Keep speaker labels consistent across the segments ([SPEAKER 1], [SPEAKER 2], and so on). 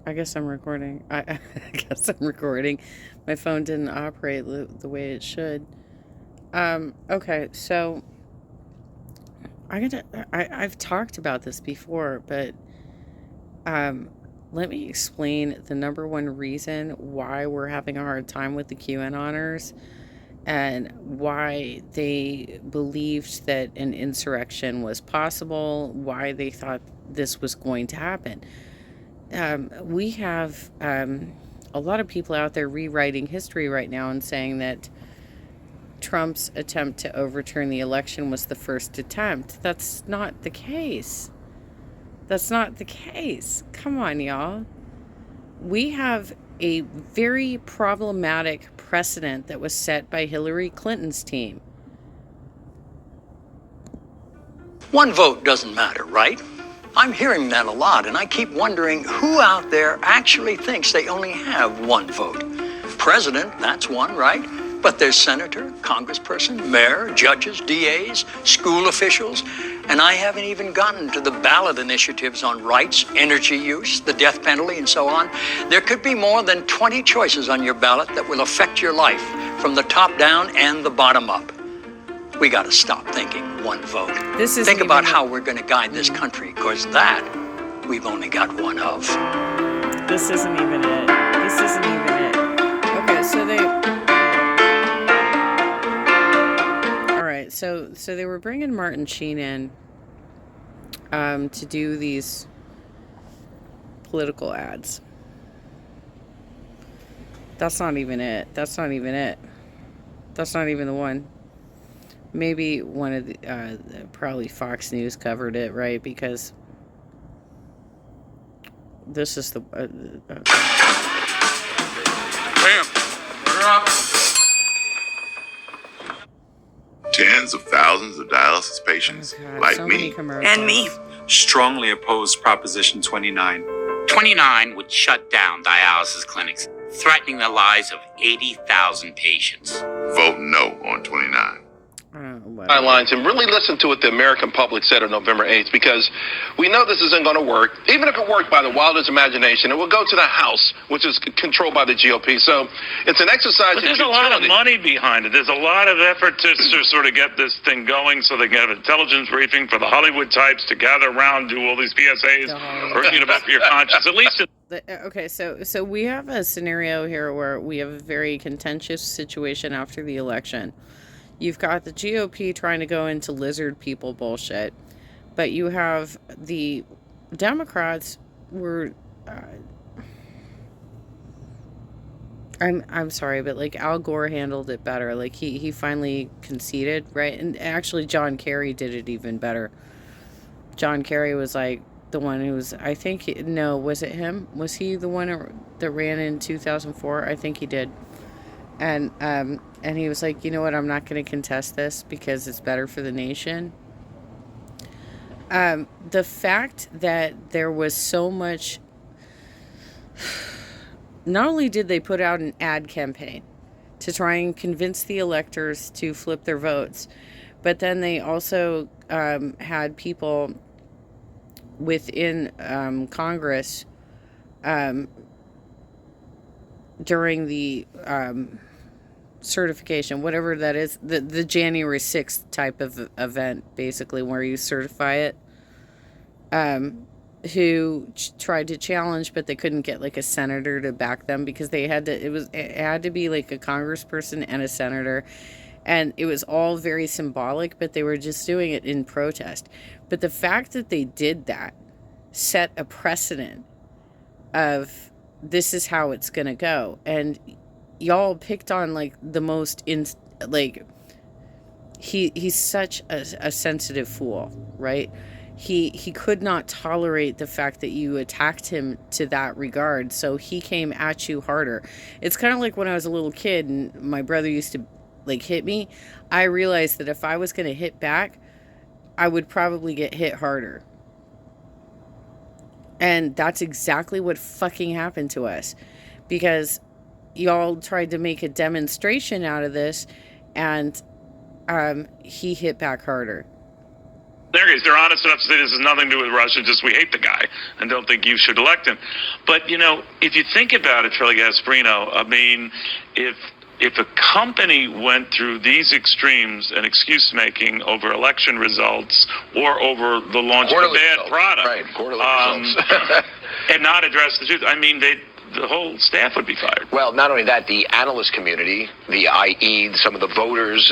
[SPEAKER 1] I guess I'm recording. I guess I'm recording. My phone didn't operate the way it should. Okay, so I've talked about this before, but um, let me explain the number one reason why we're having a hard time with the QAnoners and why they believed that an insurrection was possible, why they thought this was going to happen. We have a lot of people out there rewriting history right now and saying that Trump's attempt to overturn the election was the first attempt. That's not the case. That's not the case. Come on, y'all. We have a very problematic precedent that was set by Hillary Clinton's team.
[SPEAKER 2] One vote doesn't matter, right? I'm hearing that a lot, and I keep wondering who out there actually thinks they only have one vote. President, that's one, right? But there's senator, congressperson, mayor, judges, DAs, school officials, and I haven't even gotten to the ballot initiatives on rights, energy use, the death penalty, and so on. There could be more than 20 choices on your ballot that will affect your life, from the top down and the bottom up. We got to stop thinking one vote. Think about how we're going to guide this country, because that we've only got one of.
[SPEAKER 1] This isn't even it. This isn't even it. Okay, so they were bringing Martin Sheen in to do these political ads. That's not even it. That's not even it. That's not even the one. Maybe one of the, probably Fox News covered it, right? Because this is the...
[SPEAKER 3] Bam! Put her up!
[SPEAKER 4] Tens of thousands of dialysis patients like me
[SPEAKER 5] and me strongly oppose Proposition 29.
[SPEAKER 6] 29 would shut down dialysis clinics, threatening the lives of 80,000 patients.
[SPEAKER 4] Vote no on 29.
[SPEAKER 7] Guidelines and really listen to what the American public said on November 8th, because we know this isn't going to work. Even if it worked by the wildest imagination, it will go to the House, which is controlled by the GOP. So it's an exercise.
[SPEAKER 8] But there's a lot of money behind it. There's a lot of effort to sort of get this thing going so they can have intelligence briefing for the Hollywood types to gather around, do all these PSAs, or vote for your conscience. At least.
[SPEAKER 1] Okay, so we have a scenario here where we have a very contentious situation after the election. You've got the GOP trying to go into lizard people bullshit, but you have the Democrats were. I'm sorry, but like Al Gore handled it better. Like he finally conceded, right? And actually, John Kerry did it even better. John Kerry was like the one who was. I think no, was it him? Was he the one that ran in 2004? I think he did. And he was like, you know what, I'm not going to contest this because it's better for the nation. The fact that there was so much, not only did they put out an ad campaign to try and convince the electors to flip their votes, but then they also had people within Congress during the certification, whatever that is, the January 6th type of event, basically, where you certify it, who tried to challenge, but they couldn't get like a senator to back them because they had to, it had to be like a congressperson and a senator, and it was all very symbolic, but they were just doing it in protest. But the fact that they did that set a precedent of this is how it's going to go. And y'all picked on like the most he's such a sensitive fool, right? He could not tolerate the fact that you attacked him to that regard, so he came at you harder. It's kind of like when I was a little kid and my brother used to like hit me. I realized that if I was going to hit back, I would probably get hit harder. And that's exactly what fucking happened to us, because y'all tried to make a demonstration out of this, and he hit back harder.
[SPEAKER 8] their case, they're honest enough to say this has nothing to do with Russia, just we hate the guy and don't think you should elect him. But, you know, if you think about it, Trilly Gasparino, I mean, if a company went through these extremes and excuse making over election results or over the launch of a bad product,
[SPEAKER 7] right? Quarterly results,
[SPEAKER 8] and not address the truth, I mean, the whole staff would be fired.
[SPEAKER 7] Well, not only that, the analyst community, i.e., some of the voters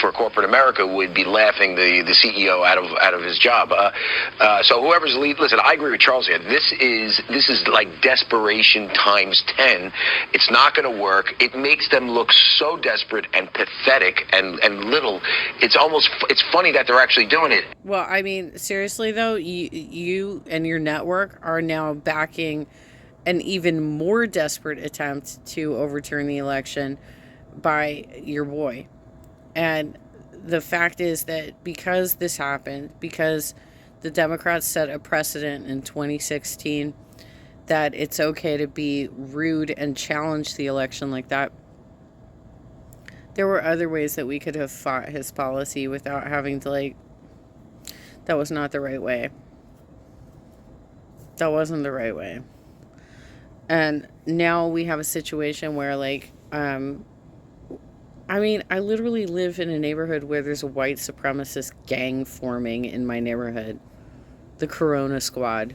[SPEAKER 7] for corporate America, would be laughing the CEO out of his job. So whoever's lead, listen, I agree with Charles here. This is like desperation times 10. It's not going to work. It makes them look so desperate and pathetic and little. It's funny that they're actually doing it.
[SPEAKER 1] Well, I mean, seriously though, you and your network are now backing an even more desperate attempt to overturn the election by your boy. And the fact is that because this happened, because the Democrats set a precedent in 2016 that it's okay to be rude and challenge the election like that, there were other ways that we could have fought his policy without having to, that was not the right way. That wasn't the right way. And now we have a situation where, I mean, I literally live in a neighborhood where there's a white supremacist gang forming in my neighborhood. The Corona Squad.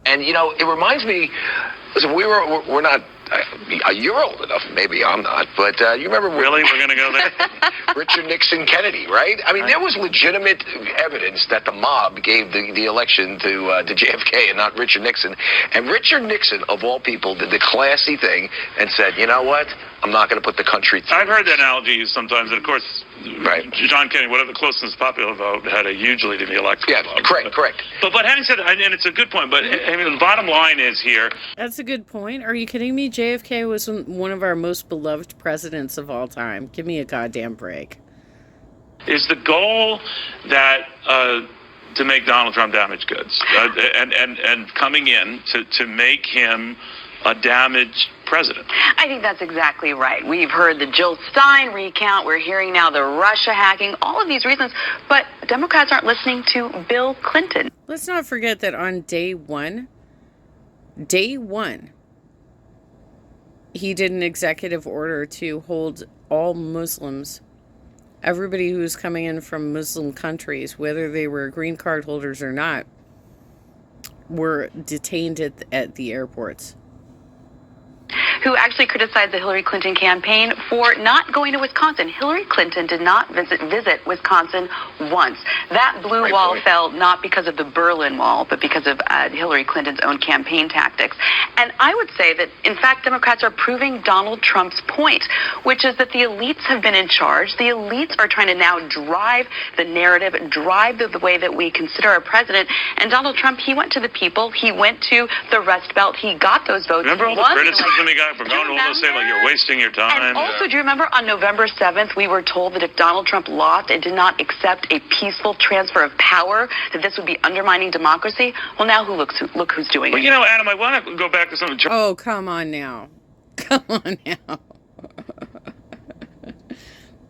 [SPEAKER 7] And, you know, it reminds me, listen, we're not, you're old enough, maybe I'm not, but you remember...
[SPEAKER 8] Really? We're going to go there?
[SPEAKER 7] Richard Nixon Kennedy, right? I mean, there was legitimate evidence that the mob gave the election to JFK and not Richard Nixon. And Richard Nixon, of all people, did the classy thing and said, you know what? I'm not going to put the country through.
[SPEAKER 8] I've heard that analogy used sometimes, and of course,
[SPEAKER 7] right.
[SPEAKER 8] John Kennedy, whatever the closest popular vote, had a huge lead in the electoral vote.
[SPEAKER 7] Correct.
[SPEAKER 8] But having said that, and it's a good point, but I mean, the bottom line is here.
[SPEAKER 1] That's a good point. Are you kidding me? JFK was one of our most beloved presidents of all time. Give me a goddamn break.
[SPEAKER 8] Is the goal that to make Donald Trump damaged goods and coming in to make him a damaged president?
[SPEAKER 9] I think that's exactly right. We've heard the Jill Stein recount. We're hearing now the Russia hacking, all of these reasons. But Democrats aren't listening to Bill Clinton.
[SPEAKER 1] Let's not forget that on day one, he did an executive order to hold all Muslims, everybody who's coming in from Muslim countries, whether they were green card holders or not, were detained at the airports.
[SPEAKER 9] Who actually criticized the Hillary Clinton campaign for not going to Wisconsin. Hillary Clinton did not visit Wisconsin once. That blue wall fell not because of the Berlin Wall, but because of Hillary Clinton's own campaign tactics. And I would say that, in fact, Democrats are proving Donald Trump's point, which is that the elites have been in charge. The elites are trying to now drive the narrative, drive the way that we consider our president. And Donald Trump, he went to the people. He went to the Rust Belt. He got those votes.
[SPEAKER 8] Remember all the criticism he got for going to almost say, you're wasting your time?
[SPEAKER 9] And also, do you remember on November 7th, we were told that if Donald Trump lost and did not accept a peaceful transfer of power, that this would be undermining democracy? Well, now look who's doing it.
[SPEAKER 8] Well, you know, Adam, I want to go back to something.
[SPEAKER 1] Oh, come on now. Come on now.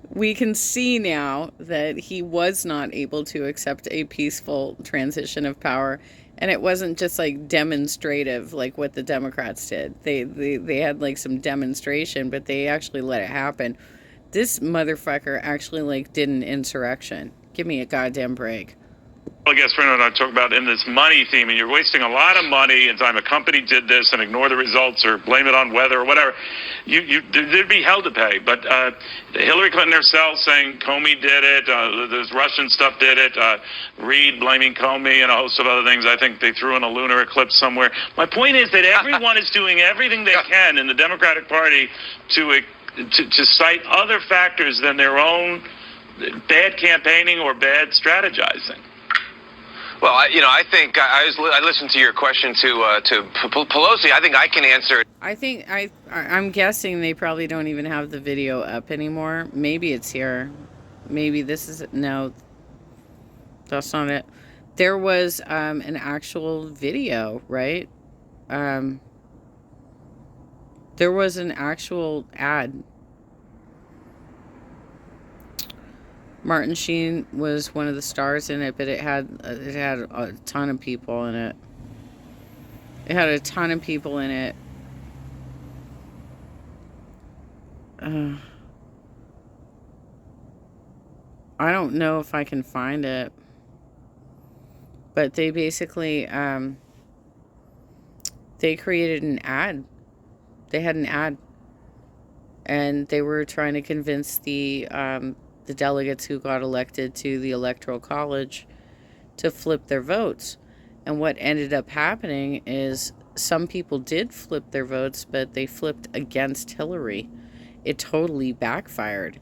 [SPEAKER 1] We can see now that he was not able to accept a peaceful transition of power. And it wasn't just demonstrative like what the Democrats did. They had some demonstration, but they actually let it happen. This motherfucker actually did an insurrection. Give me a goddamn break.
[SPEAKER 8] I guess Fernando and I talk about in this money theme, and you're wasting a lot of money and time. A company did this and ignore the results or blame it on weather or whatever. There'd be hell to pay. But Hillary Clinton herself saying Comey did it. This Russian stuff did it. Reid blaming Comey and a host of other things. I think they threw in a lunar eclipse somewhere. My point is that everyone is doing everything they can in the Democratic Party to cite other factors than their own bad campaigning or bad strategizing.
[SPEAKER 7] Well, I think I listened to your question to Pelosi. I think I can answer it.
[SPEAKER 1] I think I'm guessing they probably don't even have the video up anymore. Maybe it's here. Maybe this is it. No, that's not it. There was an actual video, right? There was an actual ad. Martin Sheen was one of the stars in it, but it had a ton of people in it. It had a ton of people in it. I don't know if I can find it, but they basically they created an ad. They had an ad, and they were trying to convince the delegates who got elected to the Electoral College to flip their votes. And what ended up happening is some people did flip their votes, but they flipped against Hillary. It totally backfired.